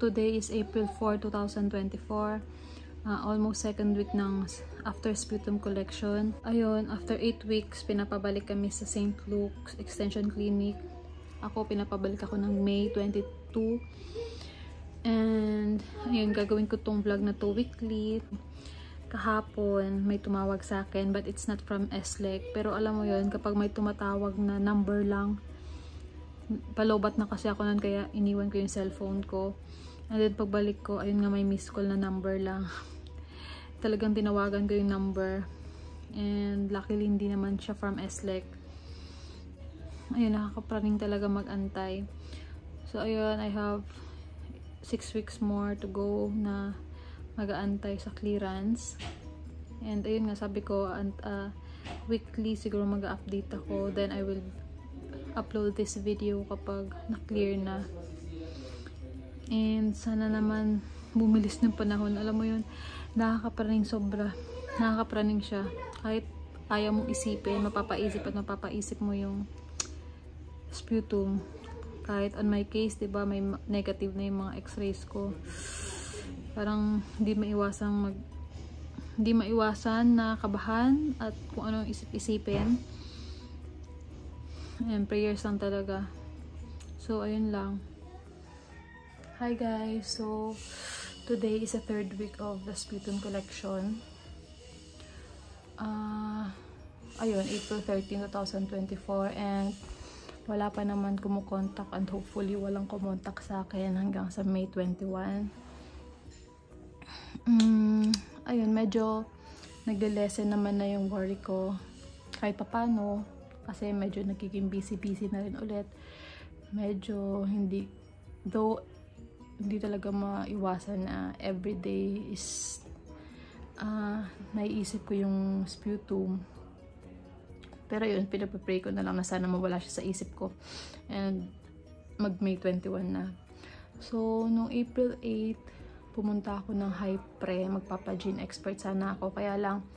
today is April 4, 2024. Almost second week ng after sputum collection. Ayun, after 8 weeks, pinapabalik kami sa St. Luke's Extension Clinic. Ako, pinapabalik ako ng May 22. And, ayun, gagawin ko tong vlog na to weekly. Kahapon, may tumawag sa akin, but it's not from SLEC. Pero alam mo yun, kapag may tumatawag na number lang, palobat na kasi ako nun, kaya iniwan ko yung cellphone ko. And then, pagbalik ko, ayun nga, may missed call na number lang. Talagang tinawagan ko yung number. And, luckily, hindi naman siya from SLEC. Ayun, nakakapraning talaga mag-antay. So, ayun, I have 6 weeks more to go na mag-aantay sa clearance. And, ayun nga, sabi ko, weekly siguro mag-update ako. Then, I will upload this video kapag na-clear na. And, sana naman bumilis ng panahon. Alam mo yun, nakakapraning sobra. Nakakapraning siya. Kahit ayaw mong isipin, mapapaisip mo yung sputum. Kahit on my case, diba, may negative na yung mga x-rays ko. Parang hindi maiwasan na kabahan at kung ano isip-isipin. And prayers lang talaga. So, ayun lang. Hi guys! So, today is the 3rd week of the sputum collection. Ayun, April 13, 2024, and wala pa naman kumukontak, and hopefully walang kumontak sa akin hanggang sa May 21. Ayun, medyo nagle-lessen naman na yung worry ko kahit papano, kasi medyo nagiging busy na rin ulit. Medyo hindi talaga maiwasan na everyday is naiisip ko yung sputum. Pero yun, pinapapray ko na lang na sana mawala siya sa isip ko. And mag May 21 na. So, nung April 8, pumunta ako ng Hypre. Magpapa-gene expert sana ako. Kaya lang,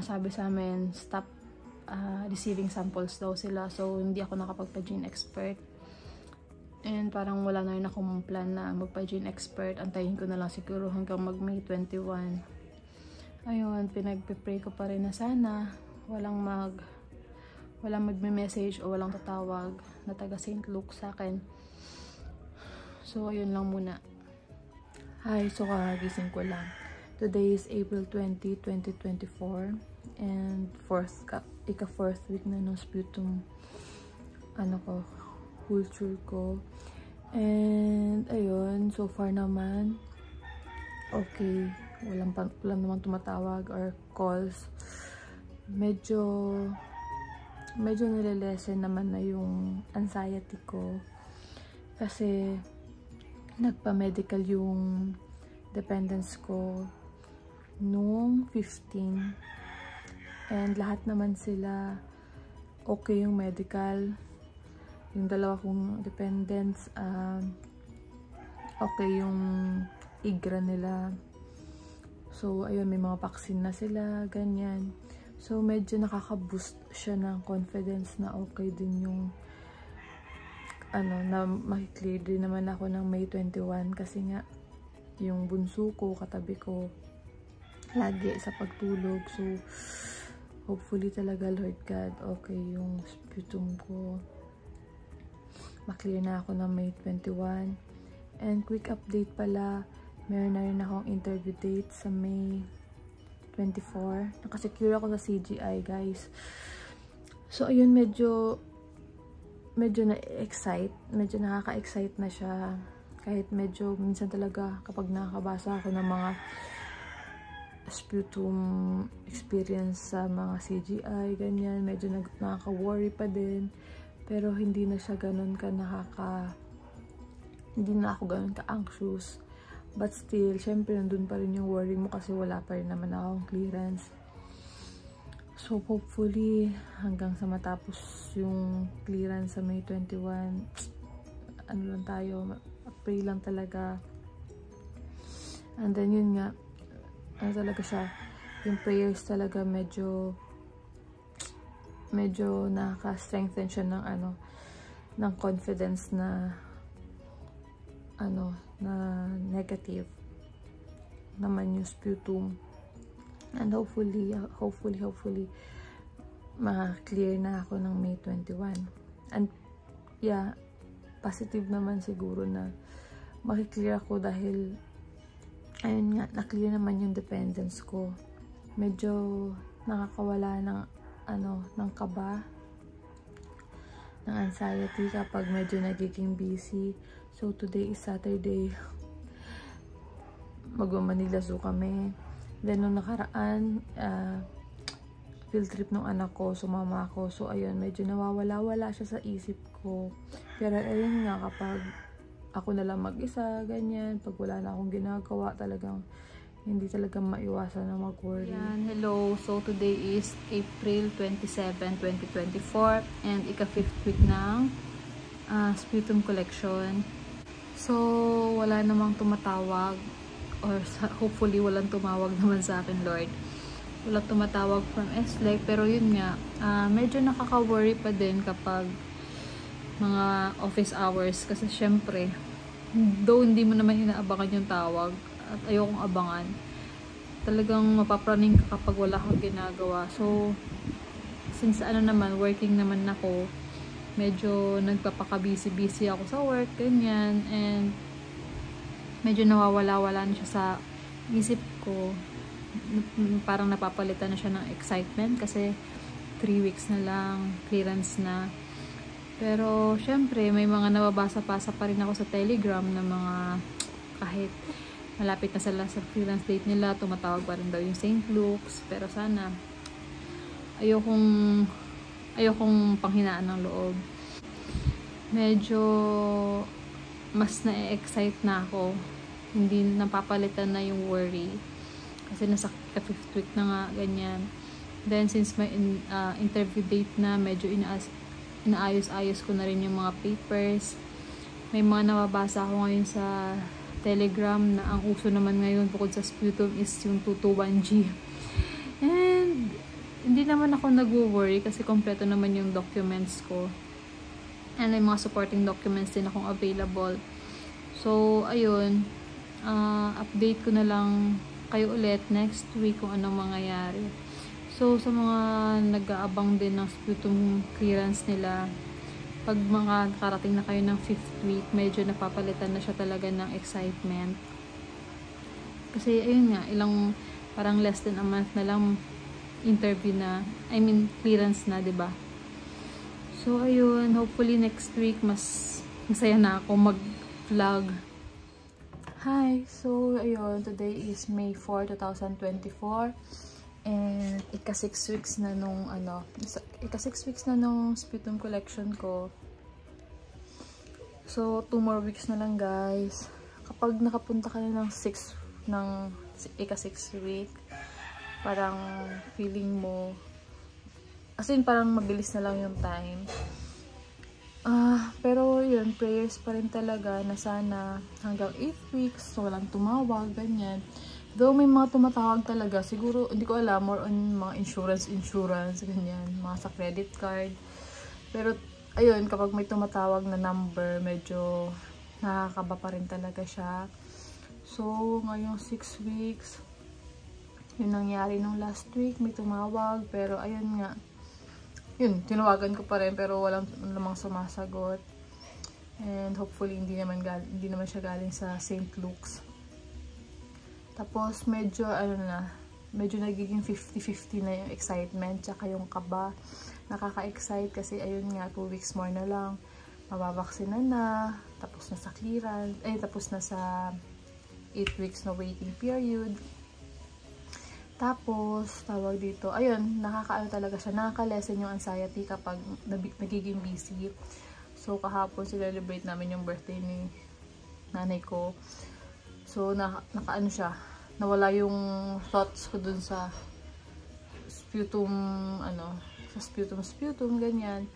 sabi sa amin, stop receiving samples daw sila. So, hindi ako nakapagpa-gene expert. And parang wala na rin akong plan na magpa-gene expert. Antayin ko na lang siguro hanggang mag May 21. Ayun, pinagpipray ko pa rin na sana walang magme-message o walang tatawag na taga St. Luke sa akin. So, ayun lang muna. Hi, so kakagising ko lang. Today is April 20, 2024. And ika-4th week na ng sputum culture ko. And ayun, so far naman okay, walang naman tumatawag or calls. Medyo nilelesen naman na yung anxiety ko kasi nagpa-medical yung dependents ko noong 15, and lahat naman sila okay yung medical. Yung dalawa kong dependents, okay yung IGRA nila. So, ayun, may mga vaccine na sila, ganyan. So, medyo nakaka-boost siya ng confidence na okay din yung na makiklear din naman ako ng May 21 kasi nga yung bunso ko, katabi ko lagi sa pagtulog. So, hopefully talaga, Lord God, okay yung sputum ko. Maklear na ako ng May 21. And quick update pala, meron na rin akong interview date sa May 24. Nakasecure ako sa CGI, guys. So, ayun, medyo na-excite. Medyo nakaka-excite na siya. Kahit medyo, minsan talaga, kapag nakakabasa ako ng mga sputum experience sa mga CGI, ganyan, medyo nakaka-worry pa din. Pero hindi na siya ganun hindi na ako ganun ka-anxious. But still, syempre nandun pa rin yung worry mo kasi wala pa rin naman akong clearance. So, hopefully, hanggang sa matapos yung clearance sa May 21, lang tayo, pray lang talaga. And then, yun nga, talaga siya, yung prayers talaga medyo nakaka-strengthen siya ng ng confidence na na negative naman yung sputum. And hopefully ma-clear na ako ng May 21. And yeah, positive naman siguro na makiklear ako dahil ayun nga, na-clear naman yung dependence ko. Medyo nakakawala ng kaba, ng anxiety kapag medyo nagiging busy. So today is Saturday. Mag-Manila Zoo kami. Then nung nakaraan, field trip ng anak ko, sumama ako. So ayun, medyo nawawala-wala siya sa isip ko. Pero ayun nga, kapag ako na lang mag-isa, ganyan, pag wala na akong ginagawa, talagang hindi talaga maiwasan na mag-worry. Yan, hello. So today is April 27, 2024 and ika-5th week ng sputum collection. So wala namang tumatawag, or hopefully walang tumawag naman sa akin, Lord. Walang tumatawag from SLEC, pero yun nga, medyo nakaka-worry pa din kapag mga office hours, kasi syempre though hindi mo naman inaabangan yung tawag at ayokong abangan, talagang mapapraning ka kapag wala kang ginagawa. So since naman, working naman ako, medyo nagpapaka-busy ako sa work, ganyan, and medyo nawawala-wala na siya sa isip ko. Parang napapalitan na siya ng excitement kasi 3 weeks na lang, clearance na. Pero syempre may mga nababasa-pasa pa rin ako sa Telegram na mga kahit malapit na sila sa clearance date nila, tumatawag pa rin daw yung St. Luke's. Pero sana ayokong panghinaan ng loob. Medyo mas na-excite na ako. Hindi napapalitan na yung worry. Kasi nasa 5th week na nga, ganyan. Then, since may interview date na, medyo inaayos-ayos ko na rin yung mga papers. May mga nababasa ako ngayon sa Telegram na ang uso naman ngayon bukod sa sputum is yung 221G. And, hindi naman ako nag-worry kasi kompleto naman yung documents ko. And may mga supporting documents din akong available. So, ayun. Update ko na lang kayo ulit next week kung anong mangyayari. So, sa mga nag-aabang din ng sputum clearance nila, pag mga karating na kayo ng 5th week, medyo napapalitan na siya talaga ng excitement. Kasi, ayun nga, parang less than a month na lang interview na, clearance na, diba? So, ayun, hopefully next week, mas masaya na ako mag-vlog. Hi! So, ayun, today is May 4, 2024. And, ika-6 weeks na nung, ika-6 weeks na nung sputum collection ko. So, 2 more weeks na lang, guys. Kapag nakapunta ka na ng ika-6 week, parang feeling mo, as in, parang mabilis na lang yung time. Pero yun, prayers pa rin talaga na sana hanggang 8 weeks, so walang tumawag, ganyan. Though may mga tumatawag talaga, siguro, hindi ko alam, more on mga insurance, ganyan, mga sa credit card. Pero, ayun, kapag may tumatawag na number, medyo nakakaba pa rin talaga siya. So, ngayong 6 weeks, yun nangyari nung last week, may tumawag, pero ayun nga, yun, tinawagan ko pa rin, pero walang namang sumasagot. And hopefully, hindi naman siya galing sa St. Luke's. Tapos, medyo, medyo nagiging 50-50 na yung excitement, tsaka yung kaba. Nakaka-excite kasi, ayun nga, 2 weeks more na lang. Mababaksina na, tapos na sa clearance, tapos na sa 8 weeks na waiting period. Tapos, tawag dito, ayun, talaga siya, nakaka-lessen yung anxiety kapag nagiging busy. So, kahapon, celebrate namin yung birthday ni nanay ko. So, nakaano siya, nawala yung thoughts ko dun sa sputum, sputum, ganyan.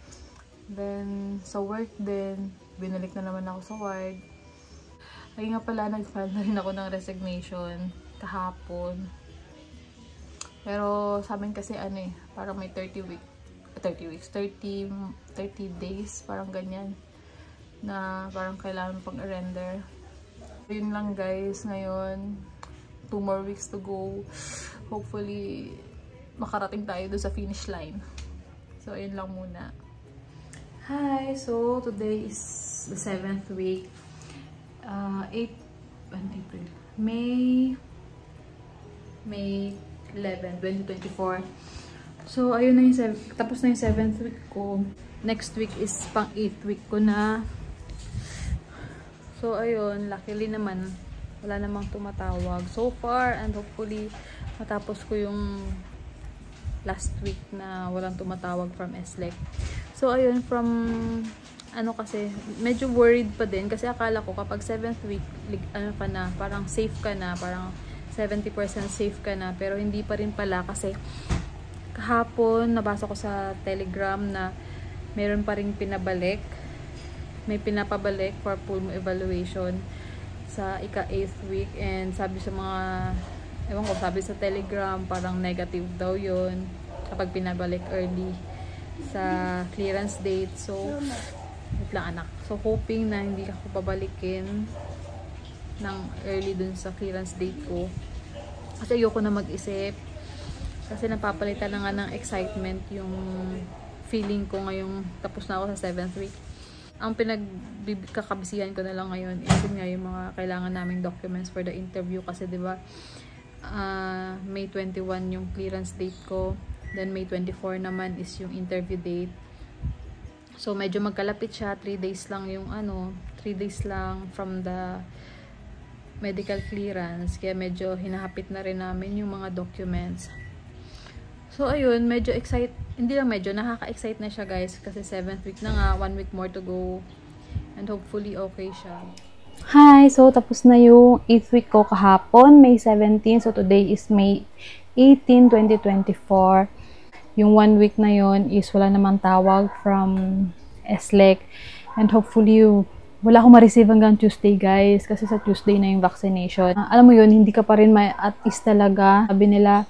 Then, sa work din, binalik na naman ako sa ward. Ay nga pala, nag-file na rin ako ng resignation kahapon. Pero sa amin kasi parang may 30 days, parang ganyan, na parang kailangan pang i-render. Yun lang guys, ngayon 2 more weeks to go. Hopefully makarating tayo doon sa finish line. So ayun lang muna. Hi! So today is the 7th week. 8 May 11, 2024. So ayun na yung tapos na yung 7th week ko. Next week is pang 8th week ko na. So ayun, luckily naman wala namang tumatawag so far, and hopefully matapos ko yung last week na walang tumatawag from SLEC. So ayun, from ano kasi, medyo worried pa din kasi akala ko kapag 7th week, ano ka na, parang safe ka na, parang 70% safe ka na, pero hindi pa rin pala kasi kahapon nabasa ko sa Telegram na meron pa ring pinabalik, may pinapabalik for full evaluation sa ika-8th week, and sabi sa mga, ewan ko, sabi sa Telegram parang negative daw yun kapag pinabalik early sa clearance date. So wait lang anak. So hoping na hindi ako pabalikin ng early dun sa clearance date ko. Kasi ayoko na mag-isip. Kasi napapalitan na nga ng excitement yung feeling ko ngayong tapos na ako sa 7th week. Ang pinagkakabisihan ko na lang ngayon is yung mga kailangan naming documents for the interview. Kasi diba, May 21 yung clearance date ko. Then May 24 naman is yung interview date. So medyo magkalapit siya, 3 days lang yung 3 days lang from the medical clearance, kaya medyo hinahapit na rin namin yung mga documents. So ayun, medyo hindi lang medyo, nakaka-excite na siya guys kasi 7th week na nga, 1 week more to go, and hopefully okay siya. Hi! So tapos na yung 8th week ko kahapon, May 17, so today is May 18, 2024. Yung 1 week na yon is wala namang tawag from SLEC, and hopefully wala akong ma-receive hanggang Tuesday guys, kasi sa Tuesday na yung vaccination. Alam mo yun, hindi ka pa rin at-ease talaga. Sabi nila,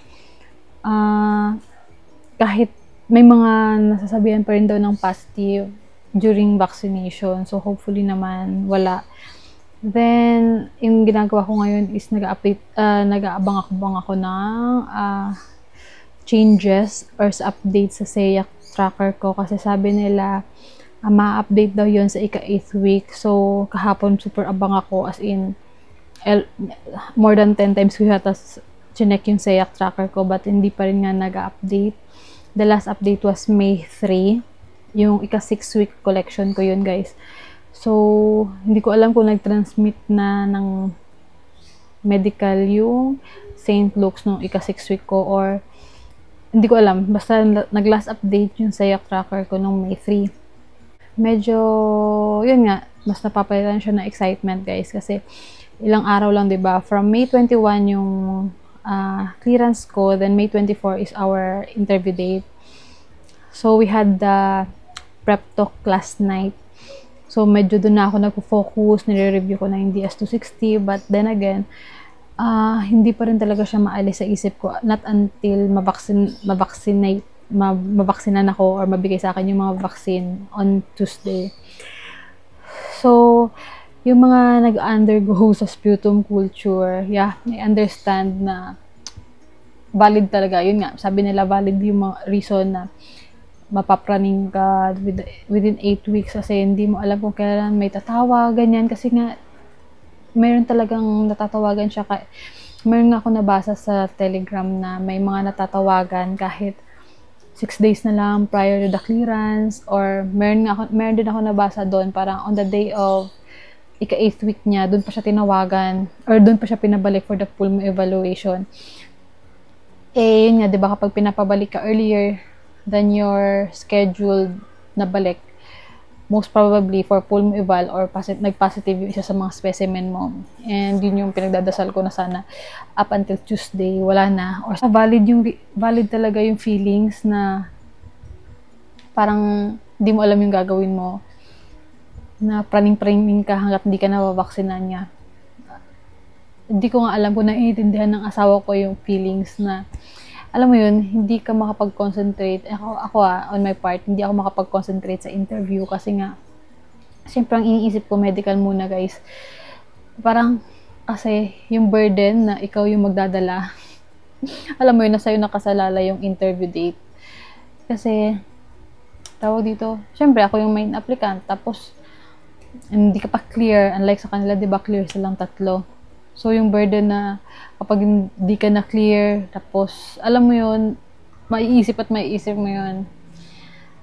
kahit may mga nasasabihan pa rin daw ng positive during vaccination, so hopefully naman wala. Then yung ginagawa ko ngayon is nag-aabang ako ng changes or update sa SEAC tracker ko, kasi sabi nila ma-update daw yon sa ika-8th week. So kahapon super abang ako, as in more than 10 times ko yata chinek yung SEAC tracker ko, but hindi pa rin nga nag-update. The last update was May 3, yung ika-6 week collection ko yun guys. So hindi ko alam kung nag-transmit na ng medical yung St. Luke's nung ika-6 week ko, or hindi ko alam. Basta nag-last update yung SEAC tracker ko nung May 3. Medyo, yun nga, mas napapalitan siya ng excitement guys. Kasi ilang araw lang, diba? From May 21 yung clearance ko, then May 24 is our interview date. So we had the prep talk last night. So medyo doon na ako nagpo-focus, nire-review ko na yung DS-260. But then again, hindi pa rin talaga siya maalis sa isip ko, not until mabaksinan ako or mabigay sa akin yung mga vaccine on Tuesday. So yung mga nag-undergo sa sputum culture, yeah, I understand na valid talaga. Yun nga, sabi nila valid yung mga reason na mapapraning ka within 8 weeks kasi hindi mo alam kung kailan may tatawa, ganyan. Kasi nga, mayroon talagang natatawagan siya. Mayroon nga ako nabasa sa Telegram na may mga natatawagan kahit 6 days na lang prior to the clearance, or meron din ako nabasa doon parang on the day of ika-8th week niya, doon pa siya tinawagan or doon pa siya pinabalik for the full evaluation. Eh, yun nga, diba, kapag pinapabalik ka earlier than your scheduled na balik, most probably for full eval or nag-positive yung isa sa mga specimen mo. And yun yung pinagdadasal ko na sana up until Tuesday, wala na. Or valid talaga yung feelings na parang di mo alam yung gagawin mo, na praning-praning ka hanggat hindi ka nababaksinan niya. Hindi ko nga alam kung naiintindihan ng asawa ko yung feelings na, alam mo yun, hindi ka makapag-concentrate. Ako on my part, hindi ako makapag-concentrate sa interview kasi nga, siyempre ang iniisip ko, medical muna guys. parang kasi yung burden na ikaw yung magdadala. Alam mo yun, na sa'yo nakasalala yung interview date. Kasi, tawag dito, syempre ako yung main applicant, tapos hindi ka pa clear, unlike sa kanila, di ba clear silang 3. So, yung burden na kapag hindi ka na clear, tapos, alam mo yun, maiisip mo yun.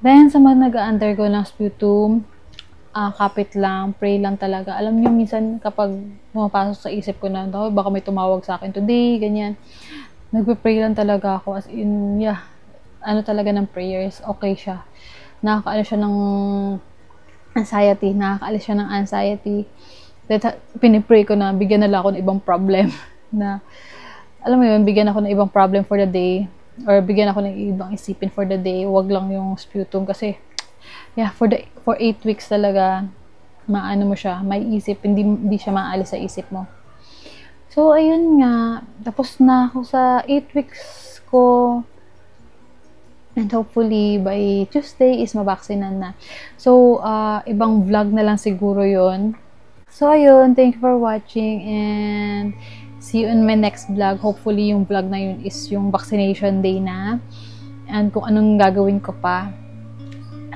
Then, sa mga nag-undergo ng sputum, kapit lang, pray lang talaga. Alam niyo, minsan kapag pumapasok sa isip ko na, baka may tumawag sa akin today, ganyan. Nagpe-pray lang talaga ako. As in, ano talaga ng prayers, okay siya. Nakakaalis siya ng anxiety. That, pinipray ko na, bigyan na lang ako ng ibang problem. Na, alam mo yun, bigyan ako ng ibang problem for the day. Or bigyan ako ng ibang isipin for the day. Wag lang yung sputum. Kasi, for 8 weeks talaga, maano mo siya, may isip, hindi siya maalis sa isip mo. So, ayun nga, tapos na ako sa 8 weeks ko, and hopefully, by Tuesday is mabaksinan na. So, ibang vlog na lang siguro yon. So, ayun, thank you for watching, and see you in my next vlog. Hopefully, yung vlog na yun is yung vaccination day na, and kung anong gagawin ko pa.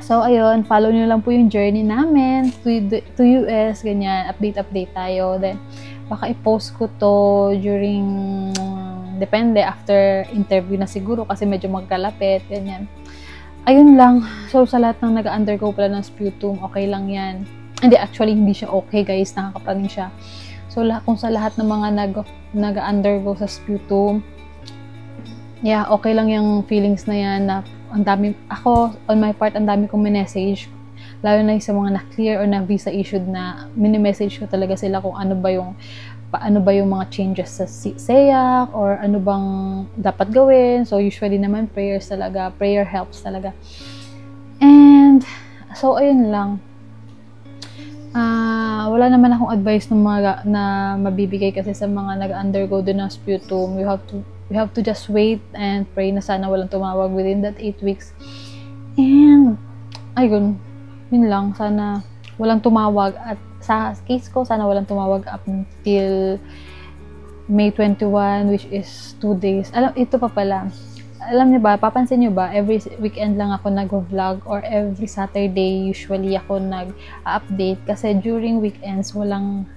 So, ayun, follow nyo lang po yung journey namin to US, ganyan, update tayo. Then, baka i-post ko to during, depende, after interview na siguro, kasi medyo magkalapit, ganyan. Ayun lang. So, sa lahat ng nag-undergo pala ng sputum, okay lang yan. Hindi, actually, hindi siya okay, guys. Nakakapraning siya. So, kung sa lahat ng mga nag-undergo sa sputum, okay lang yung feelings na yan, na ang dami, ako, on my part, ang dami kong message, lalo na sa mga na-clear or na-visa issued na, mini-message ko talaga sila kung ano ba yung mga changes sa SEAC, or ano bang dapat gawin. So, usually naman, prayers talaga, prayer helps talaga. And, so, ayun lang. Wala naman akong advice na mabibigay kasi sa mga nag-undergo din ng sputum. We have to just wait and pray na sana walang tumawag within that 8 weeks. And, ayun, yun lang. Sana walang tumawag. At sa case ko, sana walang tumawag up until May 21, which is 2 days. Ito pa pala. Alam niyo ba, papansin niyo ba, every weekend lang ako nag-vlog, or every Saturday usually ako nag-update kasi during weekends walang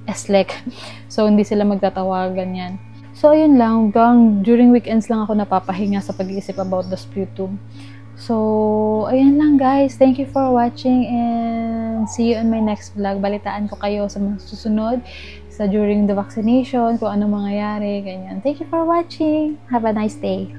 SLEC. So, hindi sila magtatawagan yan. So, ayun lang. During weekends lang ako napapahinga sa pag-iisip about the sputum. So, ayun lang guys. Thank you for watching, and see you in my next vlog. Balitaan ko kayo sa mga susunod during the vaccination, kung ano mangyayari, ganyan. Thank you for watching. Have a nice day.